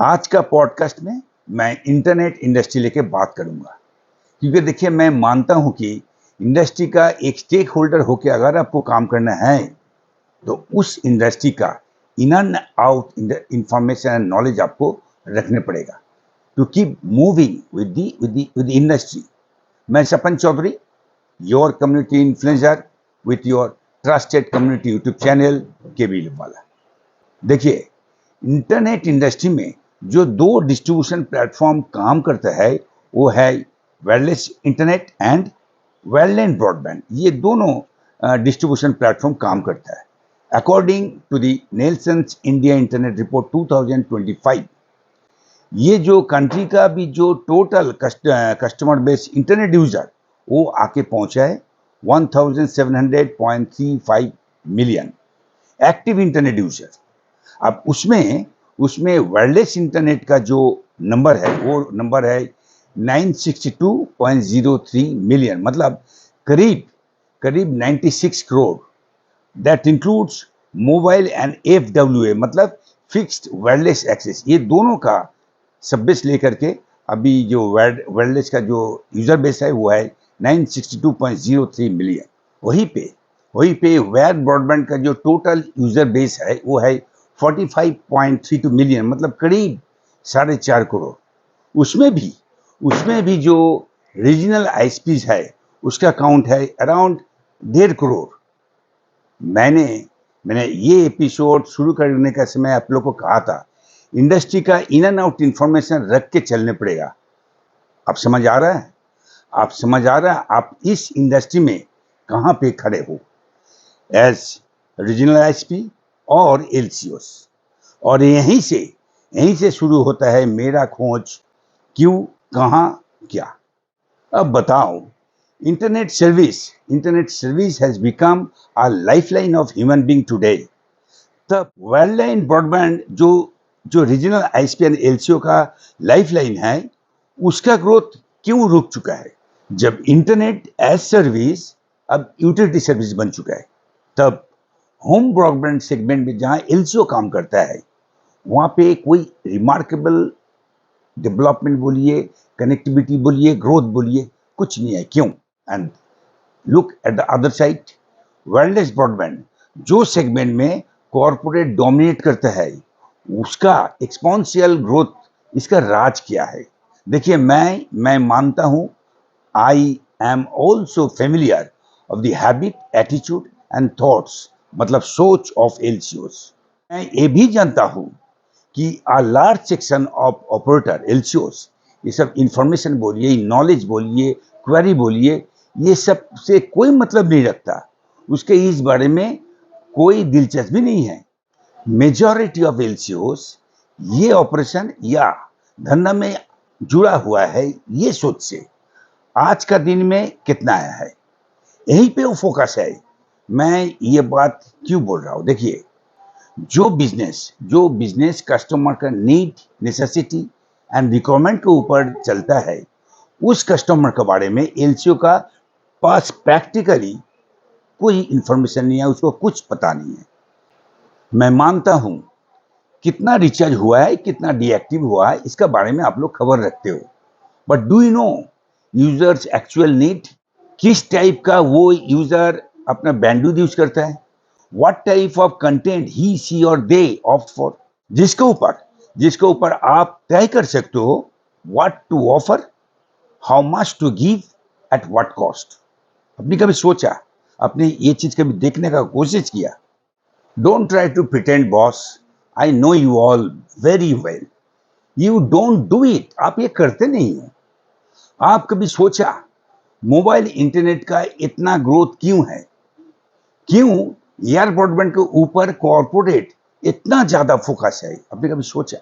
आज का पॉडकास्ट में मैं इंटरनेट इंडस्ट्री लेके बात करूंगा, क्योंकि देखिए मैं मानता हूं कि इंडस्ट्री का एक स्टेक होल्डर होकर अगर आपको काम करना है तो उस इंडस्ट्री का in and out information and knowledge आपको रखने पड़ेगा to keep moving with industry. मैं Sapan Chaudhary, your community influencer with your trusted community YouTube channel KB वाला। देखिए, इंटरनेट इंडस्ट्री में जो दो डिस्ट्रीब्यूशन प्लेटफॉर्म काम करता है वो है wireless internet and wireline broadband. ये दोनों डिस्ट्रीब्यूशन प्लेटफॉर्म काम करता है। According to the Nielsen's India internet report 2025, ये जो कंट्री का भी जो total customer base internet user वो आके पहुंचा है 1700.35 मिलियन एक्टिव इंटरनेट यूजर। अब उसमें वायरलेस इंटरनेट का जो नंबर है वो नंबर है 962.03 मिलियन, मतलब करीब 96 crore. That includes mobile and FWA, मतलब फिक्स्ड वायरलेस एक्सेस। ये दोनों का सब बेस लेकर के अभी जो वायरलेस का जो यूजर बेस है वो है 962.03 मिलियन। वहीं पे वायर ब्रॉडबैंड का जो टोटल यूजर बेस है वो है 45.32 मिलियन, मतलब करीब 4.5 करोड़। उसमें भी जो रीजनल ISPs है उसका काउंट है अराउंड 1.5 करोड़। मैंने ये एपिसोड शुरू करने का समय आप लोगों को कहा था, इंडस्ट्री का इन एंड आउट इंफॉर्मेशन रख के चलने पड़ेगा। आप समझ आ रहा है आप इस इंडस्ट्री में कहाँ पे खड़े हो एज रीजनल ISP और LCOs। और यहीं से शुरू होता है मेरा खोज, क्यों, कहाँ, क्या। अब बताओ, internet service has become a lifeline of human being today. तब वायरलाइन ब्रॉडबैंड जो रीजनल ISP एंड LCO का लाइफलाइन है, उसका ग्रोथ क्यों रुक चुका है जब इंटरनेट एज सर्विस अब यूटिलिटी सर्विस बन चुका है। तब होम ब्रॉडबैंड सेगमेंट में जहां LCO काम करता है वहां पे कोई रिमार्केबल डेवलपमेंट बोलिए, कनेक्टिविटी बोलिए, ग्रोथ बोलिए, कुछ नहीं है। क्यों? And look at the other side, wireless broadband जो सेगमेंट में कॉर्पोरेट डोमिनेट करता है, उसका एक्सपोनेंशियल ग्रोथ, इसका राज क्या है? देखिए, मैं मानता हूं, I am also familiar of the habit, attitude and thoughts, मतलब सोच ऑफ LCOs। मैं ये भी जानता हूं कि a large section of operator LCOs, ये सब इंफॉर्मेशन बोलिए, नॉलेज बोलिए, क्वेरी बोलिए, ये सब से कोई मतलब नहीं रखता, उसके इस बारे में कोई दिलचस्पी नहीं है। मेजॉरिटी ऑफ LCOs ये ऑपरेशन या धंधा में जुड़ा हुआ है ये सोच से आज का दिन में कितना आया है, यहीं पे वो फोकस है। मैं ये बात क्यों बोल रहा हूँ? देखिए, जो बिजनेस कस्टमर का नीड, नेसेसिटी एंड रिक्वायरमेंट के ऊपर चलता है, उस कस्टमर के बारे में LCO का पास प्रैक्टिकली कोई इंफॉर्मेशन नहीं है, उसको कुछ पता नहीं है। मैं मानता हूं कितना रिचार्ज हुआ है, कितना डीएक्टिव हुआ है, इसका बारे में आप लोग खबर रखते हो, but do you know users actual need? किस टाइप का वो यूजर अपना बैंडविड्थ यूज करता है, what type of content he, she or they opt for, जिसके ऊपर आप तय कर सकते हो what to offer, how much to give, at what cost। अपनी कभी सोचा, अपने ये चीज कभी देखने का कोशिश किया? Don't try to pretend boss, I know you all very well, you don't do it। आप ये करते नहीं हो। आप कभी सोचा मोबाइल इंटरनेट का इतना ग्रोथ क्यों है? क्यों एयर ब्रॉडबैंड के ऊपर कॉर्पोरेट इतना ज्यादा फोकस है? आपने कभी सोचा?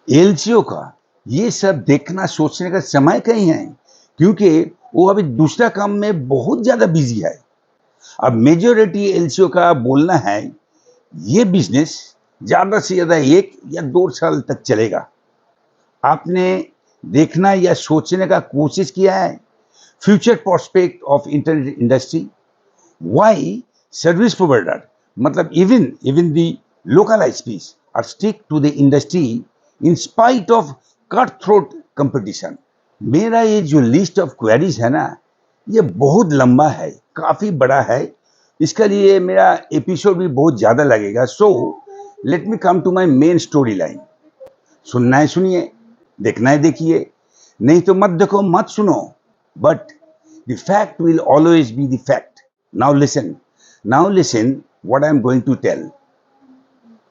LCO का ये सब देखना सोचने का समय कहीं है, क्योंकि वो अभी दूसरा काम में बहुत ज्यादा बिजी है। अब मेजॉरिटी LCO का बोलना है ये बिजनेस ज्यादा से ज्यादा 1 या 2 साल तक चलेगा। आपने देखना या सोचने का कोशिश किया है future prospect of internet industry? Why service provider, मतलब even the local ISPs are stick to the industry in spite of cut throat competition. मेरा ये जो लिस्ट ऑफ क्वेरीज है ना, ये बहुत लंबा है, काफी बड़ा है, इसके लिए मेरा एपिसोड भी बहुत ज्यादा लगेगा। So let me come to my main story line. सुनना है सुनिए, देखना है देखिए, नहीं तो मत देखो मत सुनो, but the fact will always be the fact. Now listen what I am going to tell.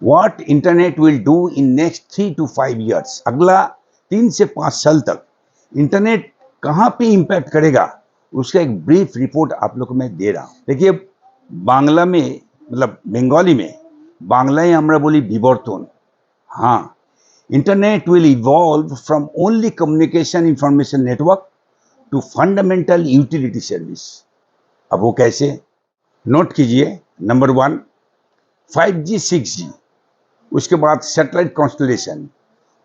What internet will do in next 3 to 5 years. अगला 3 से 5 साल तक इंटरनेट कहाँ पे इम्पैक्ट करेगा, उसका एक ब्रीफ रिपोर्ट आप लोग को मैं दे रहा हूँ। देखिए, बांग्ला में मतलब बंगाली में बांग्लाয় আমরা বলি বিবর্তন। हाँ, internet will evolve from only communication information network to fundamental utility service। अब वो कैसे, नोट कीजिए। नंबर 1 5G 6G, उसके बाद सैटेलाइट कॉन्स्टलेशन,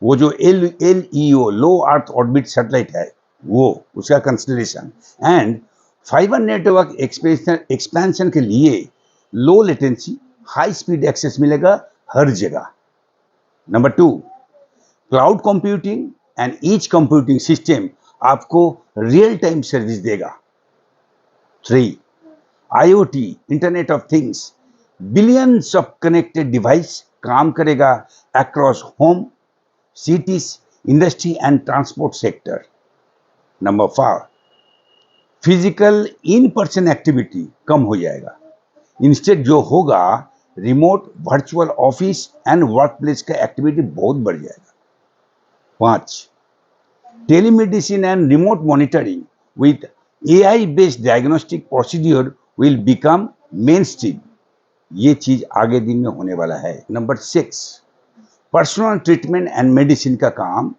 वो जो LEO low earth orbit satellite है वो उसका constellation, and fibre network expansion के लिए low latency high speed access मिलेगा हर जगह। Number 2 cloud computing and each computing system आपको रियल टाइम सर्विस देगा। 3 IoT, internet of things, billions of connected device काम करेगा across home, cities, industry and transport sector. Number 4 physical in person activity कम हो जाएगा, इंस्टेड जो होगा remote virtual office and work place का एक्टिविटी बहुत बढ़ जाएगा। 5 telemedicine and remote monitoring with AI based diagnostic procedure will become main stream. ये चीज आगे दिन में होने वाला है। Number 6 personal treatment and medicine का काम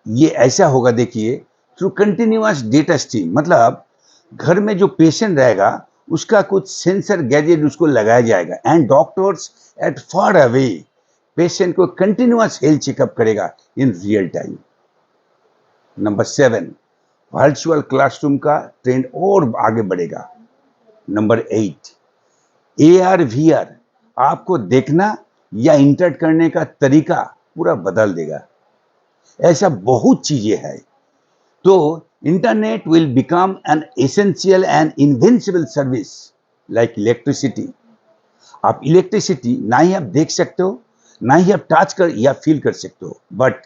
ये ऐसा होगा, देखिए, थ्रू कंटिन्यूअस डेटा स्ट्रीम, मतलब घर में जो पेशेंट रहेगा उसका कुछ सेंसर गैजेट उसको लगाया जाएगा and doctors at far away patient को कंटिन्यूअस हेल्थ चेकअप करेगा in real time. Number 7 virtual classroom का ट्रेंड और आगे बढ़ेगा। नंबर 8 AR VR आपको देखना या इंटरेक्ट करने का तरीका पूरा बदल देगा। ऐसा बहुत चीजें हैं। तो internet will become an essential and invincible service like electricity. आप इलेक्ट्रिसिटी ना ही आप देख सकते हो, ना ही आप टच कर या फील कर सकते हो, but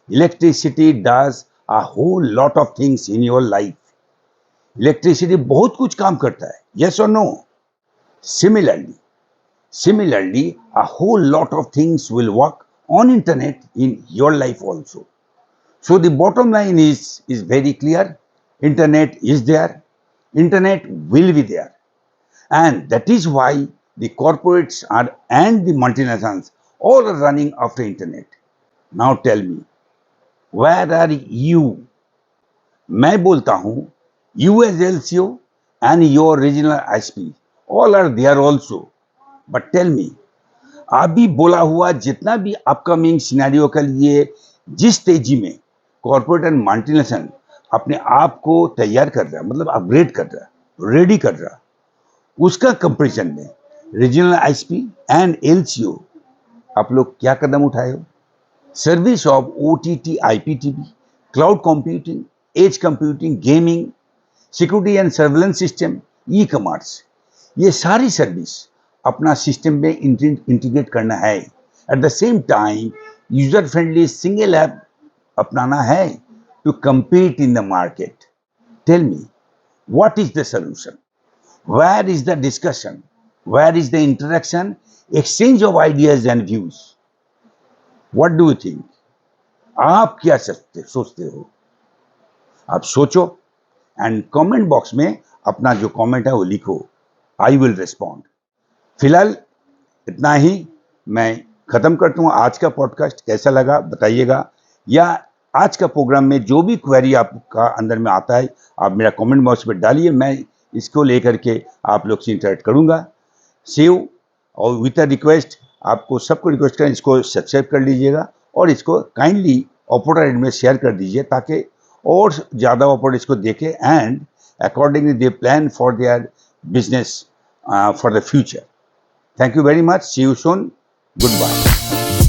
electricity does a whole lot of things in your life. Electricity बहुत कुछ काम करता है, यस और no. Similarly, a whole lot of things will work on internet in your life also. So the bottom line is very clear. Internet is there. Internet will be there. And that is why the corporates and the multinationals all are running after internet. Now tell me, where are you? मैं बोलता हूँ you as LCO and your regional ISP all are there also. But tell me, अभी बोला हुआ जितना भी upcoming scenario के लिए जिस तेजी में कॉर्पोरेट एंड मल्टीनेशनल अपने आप को तैयार कर रहा है, मतलब अपग्रेड कर रहा है, रेडी कर रहा है, उसका कंपैरिजन में रीजनल आईएसपी एंड एलसीओ आप लोग क्या कदम उठाए हो? Service of OTT IPTV, cloud computing, edge computing, gaming, security and surveillance system, e commerce, ये सारी सर्विस अपना सिस्टम में इंटीग्रेट करना है। At the same time user friendly single app अपनाना है to compete in the market. Tell me, what is the solution? Where is the discussion? Where is the interaction, exchange of ideas and views? What do you think? आप क्या सोचते हो? आप सोचो and comment box में अपना जो comment है वो लिखो। I will respond. फिलहाल इतना ही, मैं खत्म करता हूँ आज का पॉडकास्ट। कैसा लगा बताइएगा, या आज का प्रोग्राम में जो भी क्वेरी आपका अंदर में आता है आप मेरा कमेंट बॉक्स में डालिए, मैं इसको लेकर के आप लोग से इंटरेक्ट करूँगा। सेव और विथ अ रिक्वेस्ट, आपको सबको रिक्वेस्ट करें इसको सब्सक्राइब कर लीजिएगा और इसको काइंडली ऑपरेटर में शेयर कर दीजिए ताकि और ज़्यादा ऑपरेटर इसको देखें and accordingly they plan for their business for the future. Thank you very much. See you soon. Goodbye.